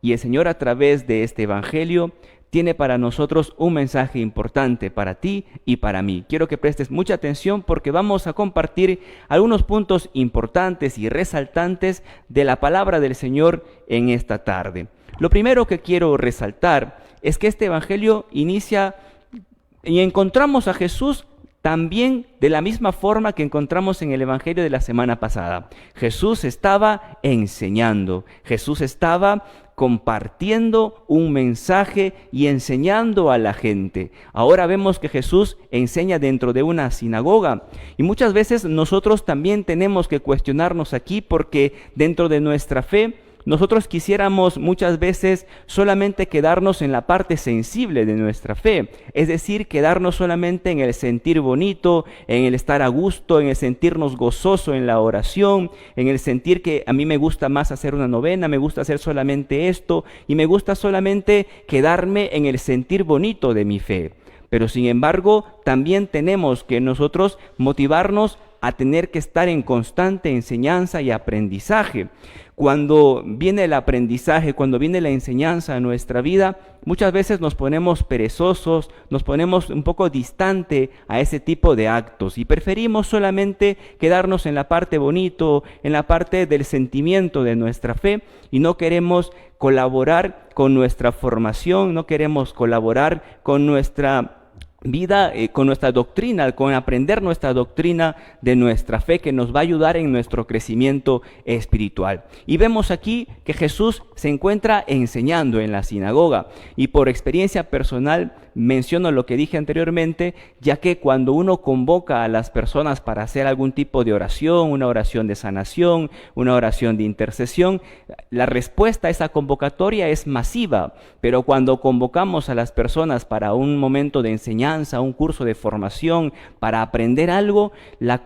y el Señor a través de este Evangelio tiene para nosotros un mensaje importante para ti y para mí. Quiero que prestes mucha atención porque vamos a compartir algunos puntos importantes y resaltantes de la palabra del Señor en esta tarde. Lo primero que quiero resaltar es que este Evangelio inicia y encontramos a Jesús también de la misma forma que encontramos en el Evangelio de la semana pasada. Jesús estaba enseñando, Jesús estaba compartiendo un mensaje y enseñando a la gente. Ahora vemos que Jesús enseña dentro de una sinagoga y muchas veces nosotros también tenemos que cuestionarnos aquí porque dentro de nuestra fe nosotros quisiéramos muchas veces solamente quedarnos en la parte sensible de nuestra fe, es decir, quedarnos solamente en el sentir bonito, en el estar a gusto, en el sentirnos gozoso en la oración, en el sentir que a mí me gusta más hacer una novena, me gusta hacer solamente esto y me gusta solamente quedarme en el sentir bonito de mi fe. Pero sin embargo, también tenemos que nosotros motivarnos a tener que estar en constante enseñanza y aprendizaje. Cuando viene el aprendizaje, cuando viene la enseñanza a nuestra vida, muchas veces nos ponemos perezosos, nos ponemos un poco distante a ese tipo de actos y preferimos solamente quedarnos en la parte bonito, en la parte del sentimiento de nuestra fe y no queremos colaborar con nuestra formación, no queremos colaborar con nuestra vida, con nuestra doctrina, con aprender nuestra doctrina de nuestra fe que nos va a ayudar en nuestro crecimiento espiritual. Y vemos aquí que Jesús se encuentra enseñando en la sinagoga y por experiencia personal menciono lo que dije anteriormente, ya que cuando uno convoca a las personas para hacer algún tipo de oración, una oración de sanación, una oración de intercesión, la respuesta a esa convocatoria es masiva, pero cuando convocamos a las personas para un momento de enseñanza, un curso de formación, para aprender algo, la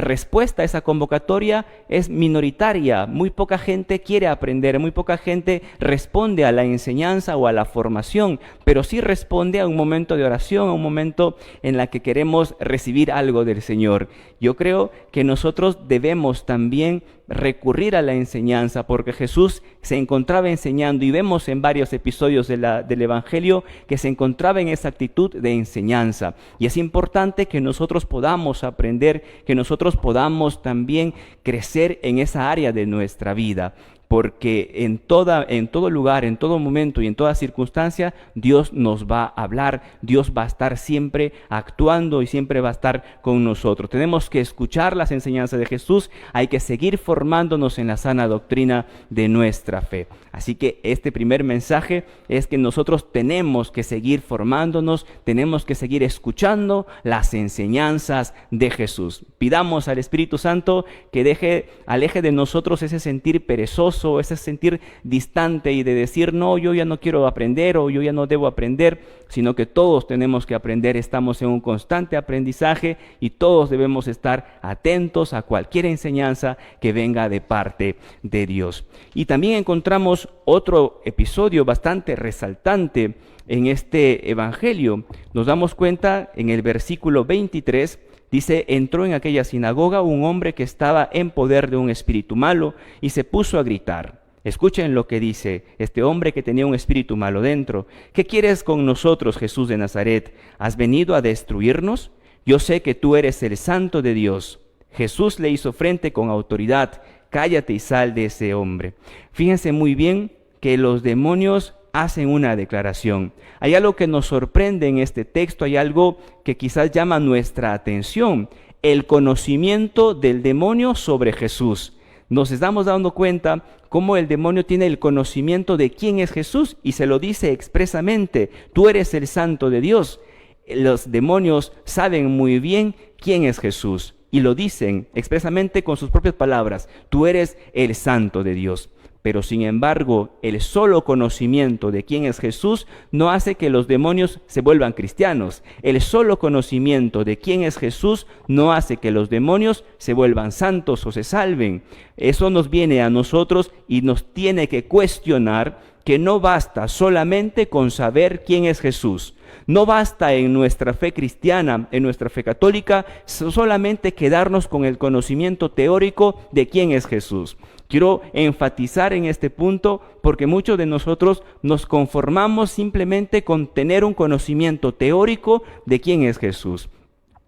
respuesta a esa convocatoria es minoritaria, muy poca gente quiere aprender, muy poca gente responde a la enseñanza o a la formación, pero sí responde a un momento de oración, a un momento en la que queremos recibir algo del Señor. Yo creo que nosotros debemos también recurrir a la enseñanza porque Jesús se encontraba enseñando y vemos en varios episodios del Evangelio que se encontraba en esa actitud de enseñanza y es importante que nosotros podamos aprender, que nosotros podamos también crecer en esa área de nuestra vida. Porque en todo lugar, en todo momento y en toda circunstancia, Dios nos va a hablar, Dios va a estar siempre actuando y siempre va a estar con nosotros. Tenemos que escuchar las enseñanzas de Jesús, hay que seguir formándonos en la sana doctrina de nuestra fe. Así que este primer mensaje es que nosotros tenemos que seguir formándonos, tenemos que seguir escuchando las enseñanzas de Jesús. Pidamos al Espíritu Santo que aleje de nosotros ese sentir perezoso, ese sentir distante y de decir, no, yo ya no quiero aprender o yo ya no debo aprender, sino que todos tenemos que aprender, estamos en un constante aprendizaje y todos debemos estar atentos a cualquier enseñanza que venga de parte de Dios. Y también encontramos otro episodio bastante resaltante en este Evangelio. Nos damos cuenta en el versículo 23, dice, entró en aquella sinagoga un hombre que estaba en poder de un espíritu malo y se puso a gritar. Escuchen lo que dice este hombre que tenía un espíritu malo dentro. ¿Qué quieres con nosotros, Jesús de Nazaret? ¿Has venido a destruirnos? Yo sé que tú eres el Santo de Dios. Jesús le hizo frente con autoridad. Cállate y sal de ese hombre. Fíjense muy bien que los demonios hacen una declaración. Hay algo que nos sorprende en este texto, hay algo que quizás llama nuestra atención, el conocimiento del demonio sobre Jesús. Nos estamos dando cuenta cómo el demonio tiene el conocimiento de quién es Jesús y se lo dice expresamente, tú eres el Santo de Dios. Los demonios saben muy bien quién es Jesús y lo dicen expresamente con sus propias palabras, tú eres el Santo de Dios. Pero sin embargo, el solo conocimiento de quién es Jesús no hace que los demonios se vuelvan cristianos. El solo conocimiento de quién es Jesús no hace que los demonios se vuelvan santos o se salven. Eso nos viene a nosotros y nos tiene que cuestionar que no basta solamente con saber quién es Jesús. No basta en nuestra fe cristiana, en nuestra fe católica, solamente quedarnos con el conocimiento teórico de quién es Jesús. Quiero enfatizar en este punto porque muchos de nosotros nos conformamos simplemente con tener un conocimiento teórico de quién es Jesús.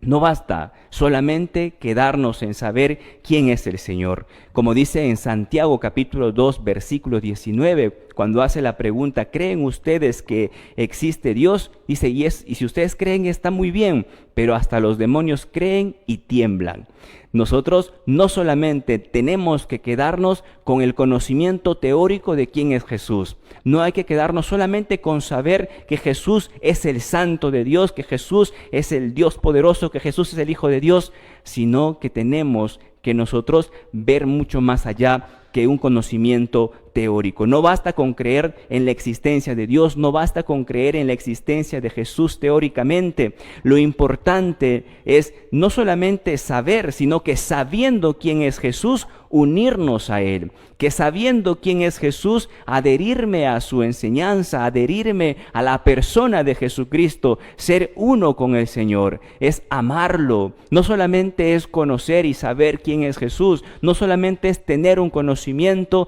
No basta solamente quedarnos en saber quién es el Señor. Como dice en Santiago capítulo 2, versículo 19, cuando hace la pregunta, ¿creen ustedes que existe Dios? Dice, y si ustedes creen está muy bien, pero hasta los demonios creen y tiemblan. Nosotros no solamente tenemos que quedarnos con el conocimiento teórico de quién es Jesús. No hay que quedarnos solamente con saber que Jesús es el Santo de Dios, que Jesús es el Dios poderoso, que Jesús es el Hijo de Dios, sino que tenemos que nosotros ver mucho más allá que un conocimiento teórico. No basta con creer en la existencia de Dios, no basta con creer en la existencia de Jesús teóricamente. Lo importante es no solamente saber, sino que sabiendo quién es Jesús, unirnos a Él. Que sabiendo quién es Jesús, adherirme a su enseñanza, adherirme a la persona de Jesucristo, ser uno con el Señor, es amarlo. No solamente es conocer y saber quién es Jesús, no solamente es tener un conocimiento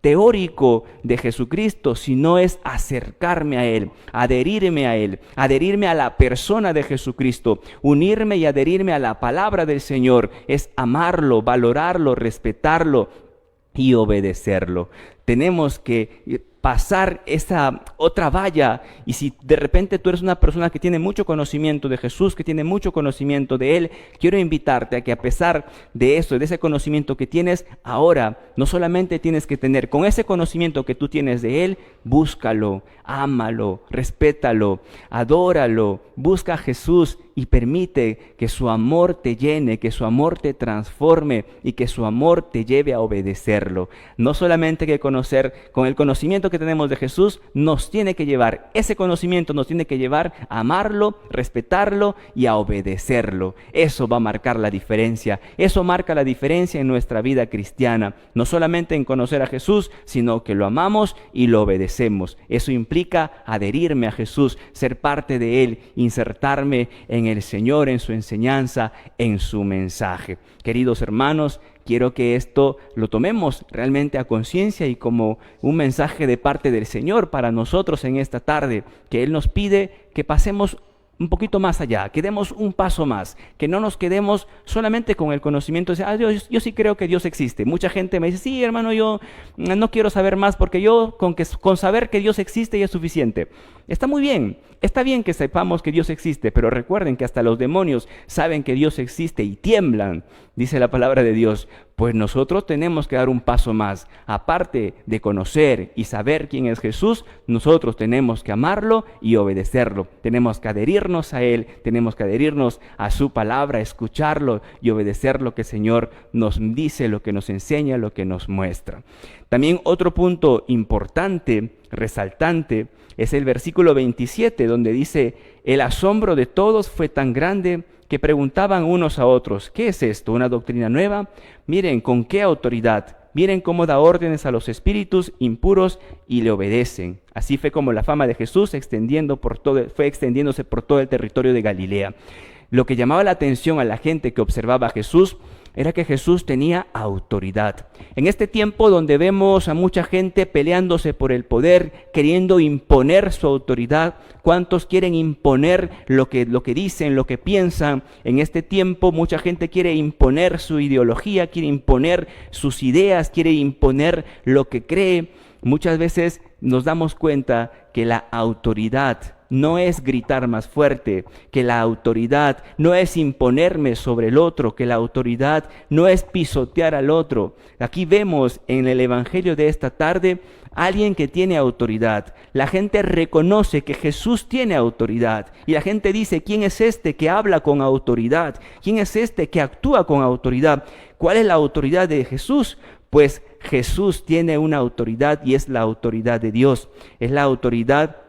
teórico de Jesucristo, sino es acercarme a Él, adherirme a la persona de Jesucristo, unirme y adherirme a la palabra del Señor, es amarlo, valorarlo, respetarlo y obedecerlo. Tenemos que pasar esa otra valla, y si de repente tú eres una persona que tiene mucho conocimiento de Jesús, que tiene mucho conocimiento de Él, quiero invitarte a que a pesar de eso, de ese conocimiento que tienes, ahora no solamente tienes que tener, con ese conocimiento que tú tienes de Él, búscalo, ámalo, respétalo, adóralo, busca a Jesús y permite que su amor te llene, que su amor te transforme y que su amor te lleve a obedecerlo. No solamente que conocer, con el conocimiento que tenemos de Jesús, nos tiene que llevar, ese conocimiento nos tiene que llevar a amarlo, respetarlo y a obedecerlo. Eso va a marcar la diferencia, eso marca la diferencia en nuestra vida cristiana, no solamente en conocer a Jesús, sino que lo amamos y lo obedecemos. Eso implica adherirme a Jesús, ser parte de Él, insertarme en el Señor, en su enseñanza, en su mensaje. Queridos hermanos, quiero que esto lo tomemos realmente a conciencia y como un mensaje de parte del Señor para nosotros en esta tarde, que Él nos pide que pasemos un poquito más allá, que demos un paso más, que no nos quedemos solamente con el conocimiento de, Dios, yo sí creo que Dios existe. Mucha gente me dice, sí, hermano, yo no quiero saber más porque yo con saber que Dios existe ya es suficiente. Está muy bien, está bien que sepamos que Dios existe, pero recuerden que hasta los demonios saben que Dios existe y tiemblan, dice la palabra de Dios. Pues nosotros tenemos que dar un paso más. Aparte de conocer y saber quién es Jesús, nosotros tenemos que amarlo y obedecerlo. Tenemos que adherirnos a Él, tenemos que adherirnos a su palabra, escucharlo y obedecer lo que el Señor nos dice, lo que nos enseña, lo que nos muestra. También otro punto importante, resaltante, es el versículo 27, donde dice, el asombro de todos fue tan grande que preguntaban unos a otros, ¿qué es esto? ¿Una doctrina nueva? Miren con qué autoridad, miren cómo da órdenes a los espíritus impuros y le obedecen. Así fue como la fama de Jesús fue extendiéndose por todo el territorio de Galilea. Lo que llamaba la atención a la gente que observaba a Jesús era que Jesús tenía autoridad. En este tiempo donde vemos a mucha gente peleándose por el poder, queriendo imponer su autoridad, ¿cuántos quieren imponer lo que dicen, lo que piensan? En este tiempo mucha gente quiere imponer su ideología, quiere imponer sus ideas, quiere imponer lo que cree. Muchas veces nos damos cuenta que la autoridad no es gritar más fuerte, que la autoridad no es imponerme sobre el otro, que la autoridad no es pisotear al otro. Aquí vemos en el Evangelio de esta tarde a alguien que tiene autoridad. La gente reconoce que Jesús tiene autoridad y la gente dice, ¿quién es este que habla con autoridad? ¿Quién es este que actúa con autoridad? ¿Cuál es la autoridad de Jesús? Pues Jesús tiene una autoridad y es la autoridad de Dios. Es la autoridad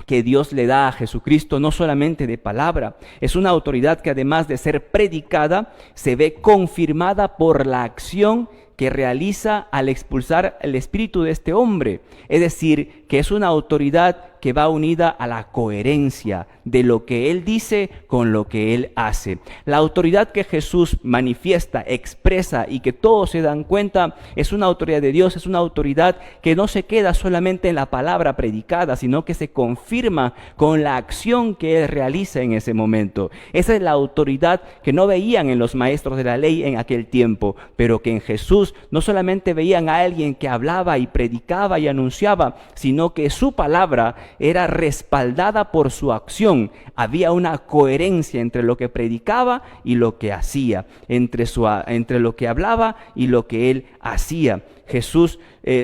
que Dios le da a Jesucristo, no solamente de palabra. Es una autoridad que además de ser predicada, se ve confirmada por la acción que realiza al expulsar el espíritu de este hombre. Es decir, que es una autoridad que va unida a la coherencia de lo que Él dice con lo que Él hace. La autoridad que Jesús manifiesta, expresa y que todos se dan cuenta es una autoridad de Dios, es una autoridad que no se queda solamente en la palabra predicada, sino que se confirma con la acción que Él realiza en ese momento. Esa es la autoridad que no veían en los maestros de la ley en aquel tiempo, pero que en Jesús no solamente veían a alguien que hablaba y predicaba y anunciaba, sino que su palabra era respaldada por su acción. Había una coherencia entre lo que predicaba y lo que hacía, entre lo que hablaba y lo que él hacía. Jesús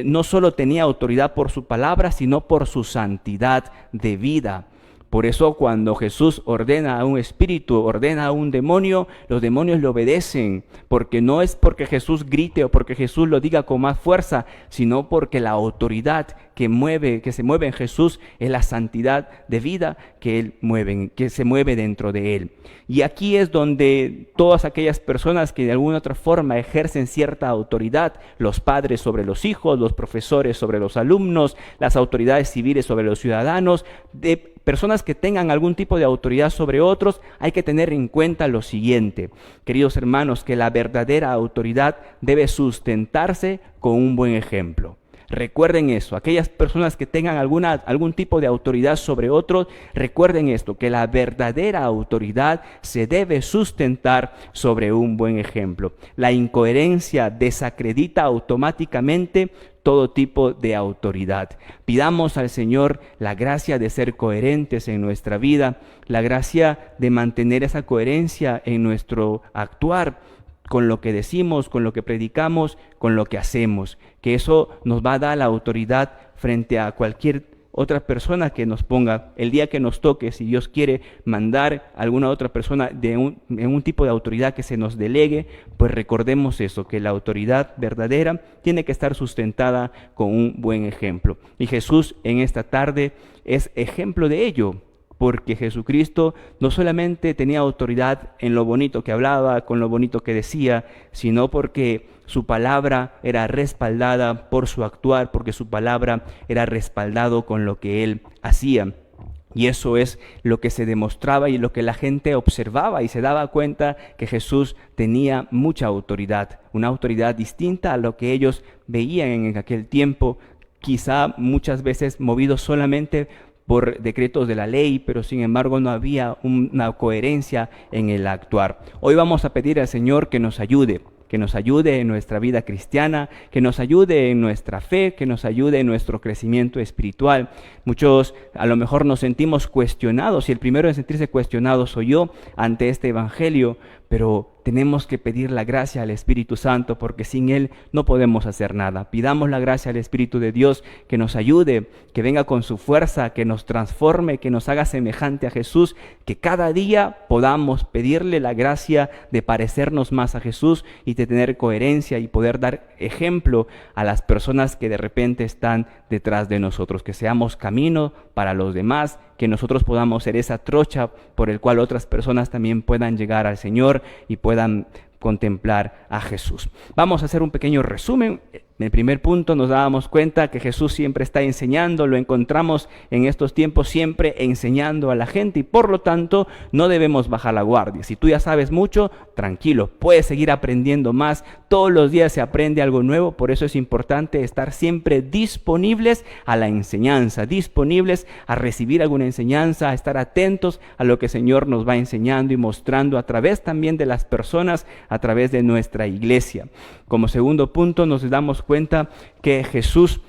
no solo tenía autoridad por su palabra, sino por su santidad de vida. Por eso cuando Jesús ordena a un espíritu, ordena a un demonio, los demonios le obedecen, porque no es porque Jesús grite o porque Jesús lo diga con más fuerza, sino porque la autoridad que se mueve en Jesús es la santidad de vida que se mueve dentro de él. Y aquí es donde todas aquellas personas que de alguna otra forma ejercen cierta autoridad, los padres sobre los hijos, los profesores sobre los alumnos, las autoridades civiles sobre los ciudadanos, de personas que tengan algún tipo de autoridad sobre otros, hay que tener en cuenta lo siguiente, queridos hermanos, que la verdadera autoridad debe sustentarse con un buen ejemplo. Recuerden eso, aquellas personas que tengan algún tipo de autoridad sobre otros, recuerden esto, que la verdadera autoridad se debe sustentar sobre un buen ejemplo. La incoherencia desacredita automáticamente todo tipo de autoridad. Pidamos al Señor la gracia de ser coherentes en nuestra vida, la gracia de mantener esa coherencia en nuestro actuar, con lo que decimos, con lo que predicamos, con lo que hacemos, que eso nos va a dar la autoridad frente a cualquier otra persona que nos ponga. El día que nos toque, si Dios quiere mandar a alguna otra persona en un tipo de autoridad que se nos delegue, pues recordemos eso, que la autoridad verdadera tiene que estar sustentada con un buen ejemplo. Y Jesús en esta tarde es ejemplo de ello, porque Jesucristo no solamente tenía autoridad en lo bonito que hablaba, con lo bonito que decía, sino porque su palabra era respaldada por su actuar, porque su palabra era respaldado con lo que él hacía. Y eso es lo que se demostraba y lo que la gente observaba y se daba cuenta que Jesús tenía mucha autoridad, una autoridad distinta a lo que ellos veían en aquel tiempo, quizá muchas veces movidos solamente por decretos de la ley, pero sin embargo no había una coherencia en el actuar. Hoy vamos a pedir al Señor que nos ayude en nuestra vida cristiana, que nos ayude en nuestra fe, que nos ayude en nuestro crecimiento espiritual. Muchos a lo mejor nos sentimos cuestionados, y el primero en sentirse cuestionado soy yo ante este evangelio, pero tenemos que pedir la gracia al Espíritu Santo, porque sin Él no podemos hacer nada. Pidamos la gracia al Espíritu de Dios que nos ayude, que venga con su fuerza, que nos transforme, que nos haga semejante a Jesús, que cada día podamos pedirle la gracia de parecernos más a Jesús y de tener coherencia y poder dar ejemplo a las personas que de repente están detrás de nosotros, que seamos camino para los demás, que nosotros podamos ser esa trocha por el cual otras personas también puedan llegar al Señor y puedan contemplar a Jesús. Vamos a hacer un pequeño resumen. En el primer punto nos dábamos cuenta que Jesús siempre está enseñando, lo encontramos en estos tiempos siempre enseñando a la gente y por lo tanto no debemos bajar la guardia. Si tú ya sabes mucho, tranquilo, puedes seguir aprendiendo más. Todos los días se aprende algo nuevo, por eso es importante estar siempre disponibles a la enseñanza, disponibles a recibir alguna enseñanza, a estar atentos a lo que el Señor nos va enseñando y mostrando a través también de las personas, a través de nuestra iglesia. Como segundo punto nos damos cuenta que Jesús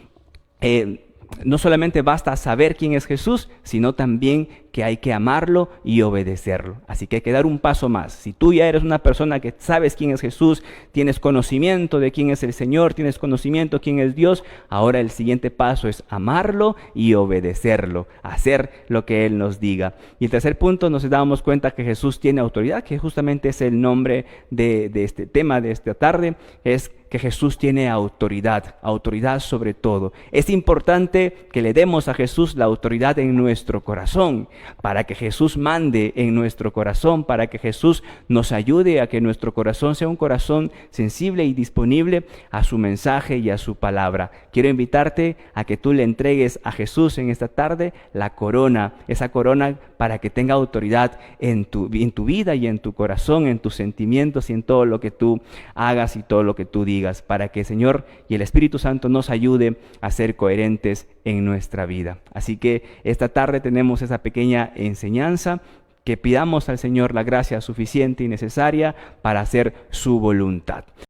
no solamente basta saber quién es Jesús, sino también que hay que amarlo y obedecerlo. Así que hay que dar un paso más. Si tú ya eres una persona que sabes quién es Jesús, tienes conocimiento de quién es el Señor, tienes conocimiento de quién es Dios, ahora el siguiente paso es amarlo y obedecerlo, hacer lo que Él nos diga. Y el tercer punto, nos damos cuenta que Jesús tiene autoridad, que justamente es el nombre de este tema de esta tarde, es que Jesús tiene autoridad, autoridad sobre todo. Es importante que le demos a Jesús la autoridad en nuestro corazón, para que Jesús mande en nuestro corazón, para que Jesús nos ayude a que nuestro corazón sea un corazón sensible y disponible a su mensaje y a su palabra. Quiero invitarte a que tú le entregues a Jesús en esta tarde la corona, esa corona para que tenga autoridad en tu vida y en tu corazón, en tus sentimientos y en todo lo que tú hagas y todo lo que tú digas, para que el Señor y el Espíritu Santo nos ayude a ser coherentes en nuestra vida. Así que esta tarde tenemos esa pequeña enseñanza, que pidamos al Señor la gracia suficiente y necesaria para hacer su voluntad.